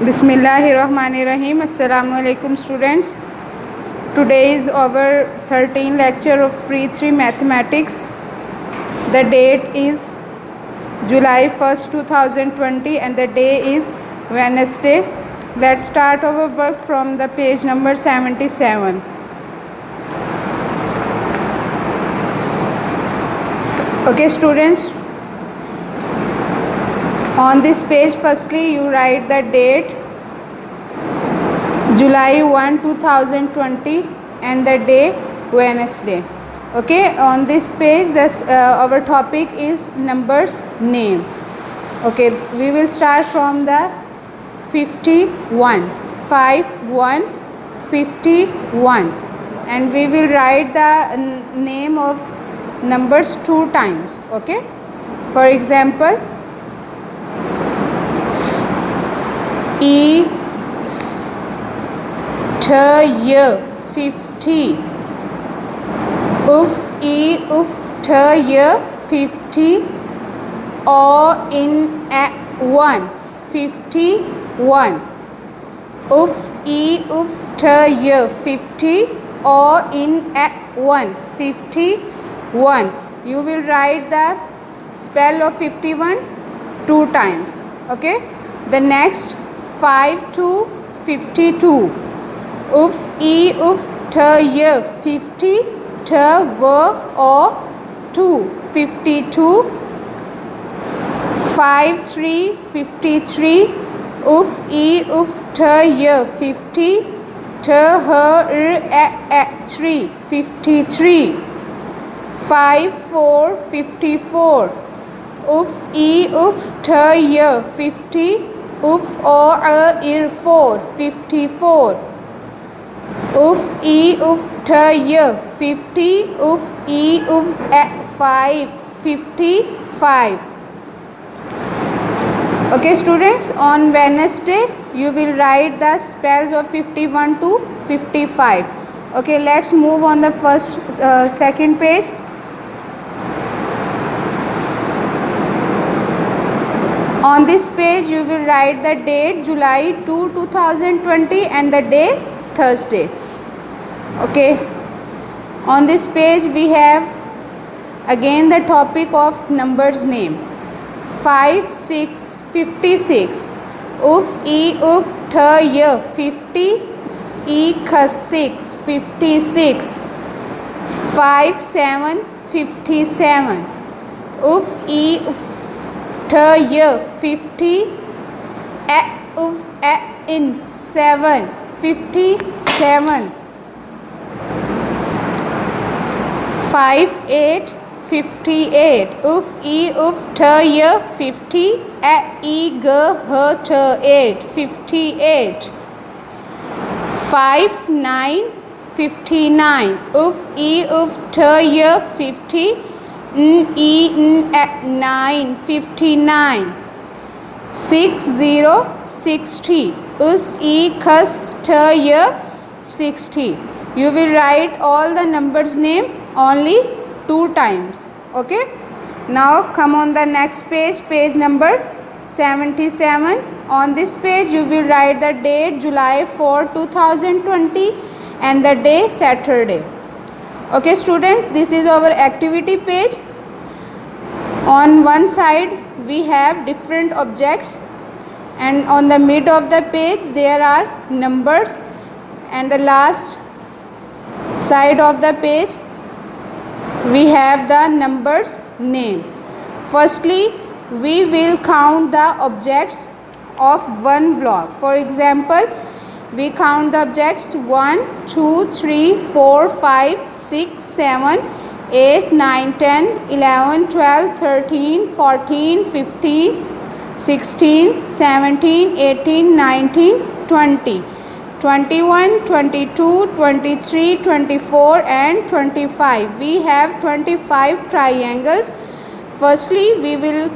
Bismillahirrahmanirrahim. Assalamu alaikum students. Today is our 13th lecture of Pre-3 Mathematics. The date is July 1st, 2020 and the day is Wednesday. Let's start our work from the page number 77. Okay students, on this page firstly you write the date July 1, 2020 and the day Wednesday. Okay, on this page our topic is numbers name. Okay, we will start from the 51 and we will write the name of numbers 2 times. Okay, for example, E T Y 50, E T Y 50, O in a 1 51, E T Y 50, O in a 1 51. You will write the spell of 51 2 times. Okay, the next 5 to 52, E T Y 50, T W O 2 52, 5 3 53, E T Y 50, T H R A 3 53, 5 4 54, E T Y 50, O R 4 54, E T Y 50, E 5 55. Okay students, on Wednesday you will write the spells of 51 to 55. Okay, let's move on the second page. On this page you will write the date July 2, 2020 and the day Thursday. Okay, on this page we have again the topic of numbers name. 5 6 56, E T Y 50, E 6 56, 5 7 57, E T Y 50, in 7 57, 5 8 58, E T Y 50, E G H 8 58, 5 9 59, E T Y 50, E 9 59, 6 0 60, E T Y 60. You will write all the numbers name only 2 times. Okay, now come on the next page, page number 77. On this page you will write the date July 4, 2020 and the day Saturday. Okay students, this is our activity page. On one side we have different objects and on the mid of the page there are numbers, and the last side of the page we have the numbers name. Firstly we will count the objects of one block. For example, we count the objects 1 2 3 4 5 6 7 8 9 10 11 12 13 14 15 16 17 18 19 20 21 22 23 24 and 25. We have 25 triangles. Firstly we will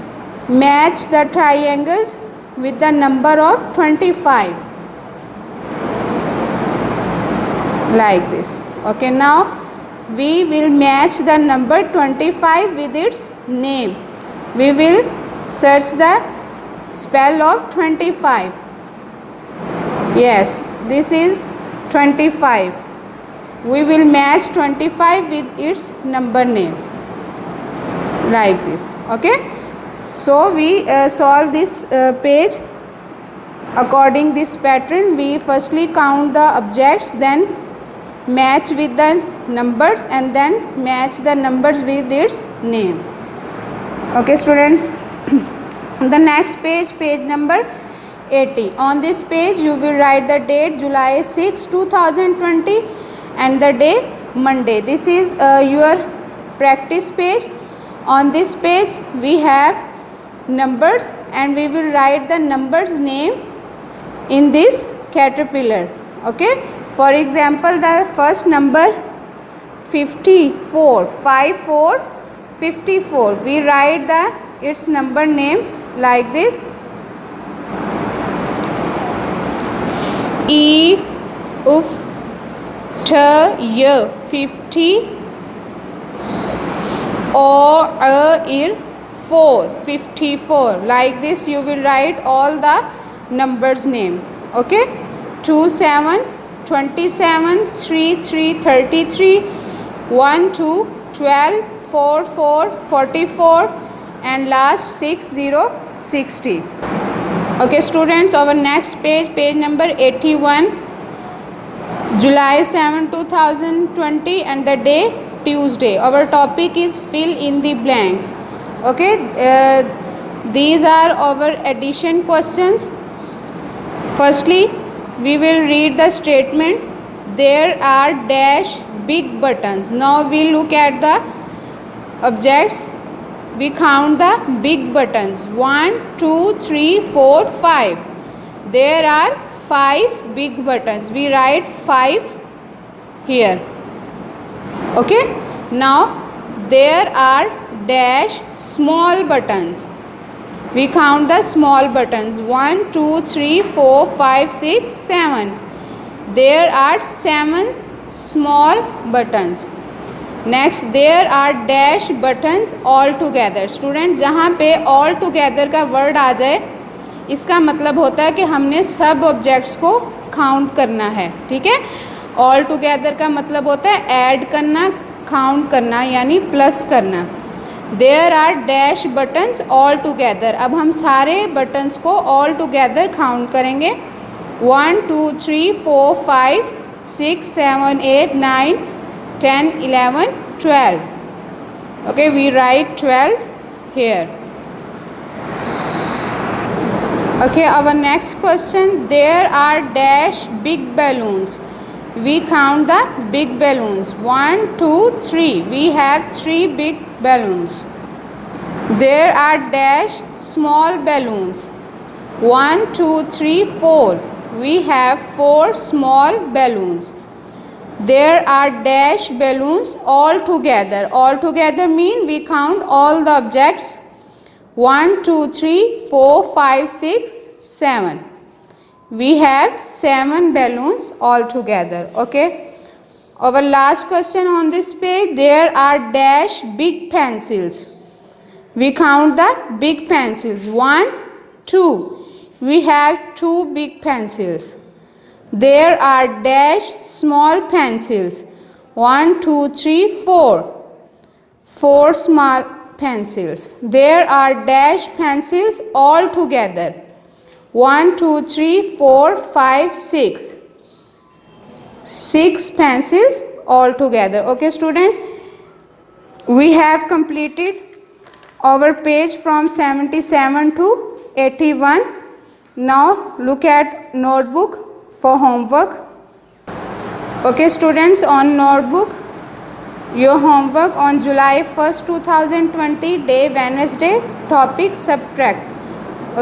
match the triangles with the number of 25 like this. Okay, now we will match the number 25 with its name. We will search the spell of 25. Yes, this is 25. We will match 25 with its number name like this. Okay, so we solve this page according this pattern. We firstly count the objects, then match with the numbers, and then match the numbers with its name. Okay students, the next page, page number 80. On this page you will write the date July 6, 2020 and the day Monday. This is your practice page. On this page we have numbers and we will write the numbers name in this caterpillar. Okay, for example, the first number 54, 54, we write the its number name like this: E Uf T Y 50 O Ir 4, 54. Like this you will write all the numbers name. Okay, 27, 27, 3, 33, 1, 2, 12, 4, 44 and last 60, 60. Okay students, our next page, page number 81, July 7, 2020 and the day Tuesday. Our topic is fill in the blanks. Okay, these are our addition questions. Firstly, we will read the statement: there are dash big buttons. Now we look at the objects. We count the big buttons: 1, 2, 3, 4, 5. There are 5 big buttons. We write 5 here. Okay, now there are dash small buttons. We count the small buttons: 1, 2, 3, 4, 5, 6, 7. There are 7 small buttons. Next there are dash buttons all together. Student, जहाँ पे all together का word आ जाए इसका मतलब होता है कि हमने सब ऑब्जेक्ट्स को काउंट करना है. ठीक है, ऑल टुगेदर का मतलब होता है ऐड करना, काउंट करना यानी प्लस करना. There are dash buttons all together. अब हम सारे बटन्स को ऑल टुगेदर काउंट करेंगे. 1, 2, 3, 4, 5, 6, 7, 8, 9, 10, 11, 12. Okay, we write 12 here. Okay, our next question: there are dash big balloons. We count the big balloons: 1, 2, 3. We have 3 big balloons. There are dash small balloons: 1, 2, 3, 4. We have 4 small balloons. There are dash balloons all together. All together mean we count all the objects: 1, 2, 3, 4, 5, 6, 7. We have 7 balloons all together. Okay, our last question on this page: there are dash big pencils. We count the big pencils: 1, 2. We have 2 big pencils. There are dash small pencils: 1, 2, 3, 4. 4 small pencils. There are dash pencils all together: 1, 2, 3, 4, 5, 6. 6 pencils all together. Okay students, we have completed our page from 77 to 81. Now look at notebook for homework. Okay students, on notebook your homework on July 1st 2020, day Wednesday, topic subtract.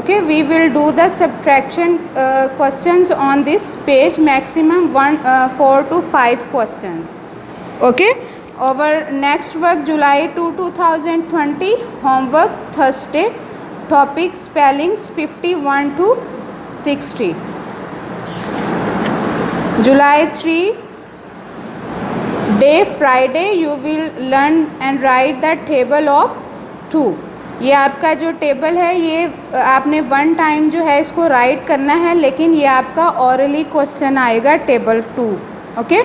Okay, we will do the subtraction questions on this page, maximum 4 to 5 questions. Okay, our next work July 2 2020, homework Thursday, topic spellings 51 to 60. July 3, day Friday, you will learn and write the table of 2. ये आपका जो table है ये आपने one time जो है इसको right करना है, लेकिन ये आपका ऑरली क्वेश्चन आएगा टेबल 2। ओके,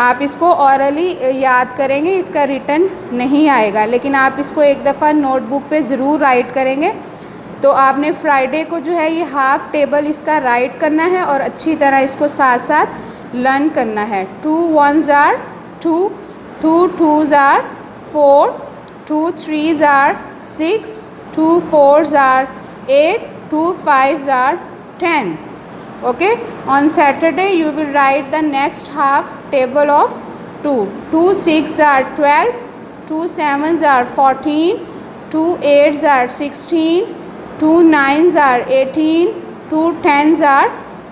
आप इसको ऑरली याद करेंगे, इसका रिटन नहीं आएगा, लेकिन आप इसको एक दफ़ा नोटबुक पे ज़रूर राइट करेंगे। तो आपने फ्राइडे को जो है ये हाफ टेबल इसका राइट करना है और अच्छी तरह इसको साथ साथ लर्न करना है। 2 1s are 2, 2 2s are 4, 2 3s are 6, 2 4s are 8, 2 5s are 10. Okay, on Saturday you will write the next half table of 2. 2 6s are 12, 2 7s are 14, 2 8s are 16, 2 9s are 18, 2 10s are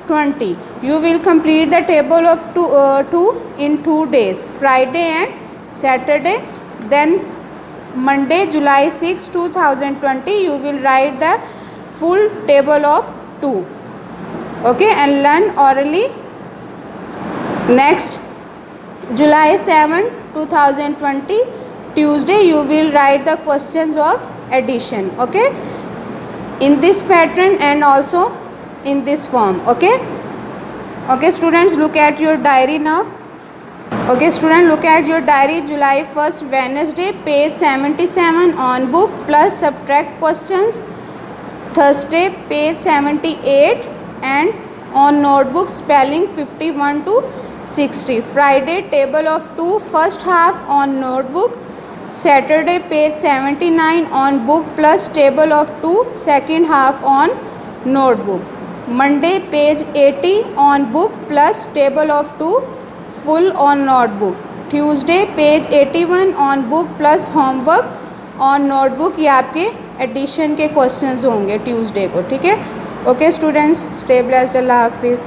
20. You will complete the table of 2 in 2 days, Friday and Saturday. Then Monday, July 6, 2020, you will write the full table of 2. Okay, and learn orally. Next, July 7, 2020, Tuesday, you will write the questions of addition. Okay, in this pattern and also in this form. Okay, okay students, look at your diary now. Okay student, look at your diary. July 1st, Wednesday, page 77 on book plus subtract questions. Thursday, page 78 and on notebook spelling 51 to 60. Friday, table of 2 first half on notebook. Saturday, page 79 on book plus table of 2 second half on notebook. Monday, page 80 on book plus table of 2 full on notebook. Tuesday, page 81 on book plus homework on notebook. ये आपके addition के questions होंगे Tuesday को, ठीक है। Okay students, stay blessed, अल्लाह हाफिज़।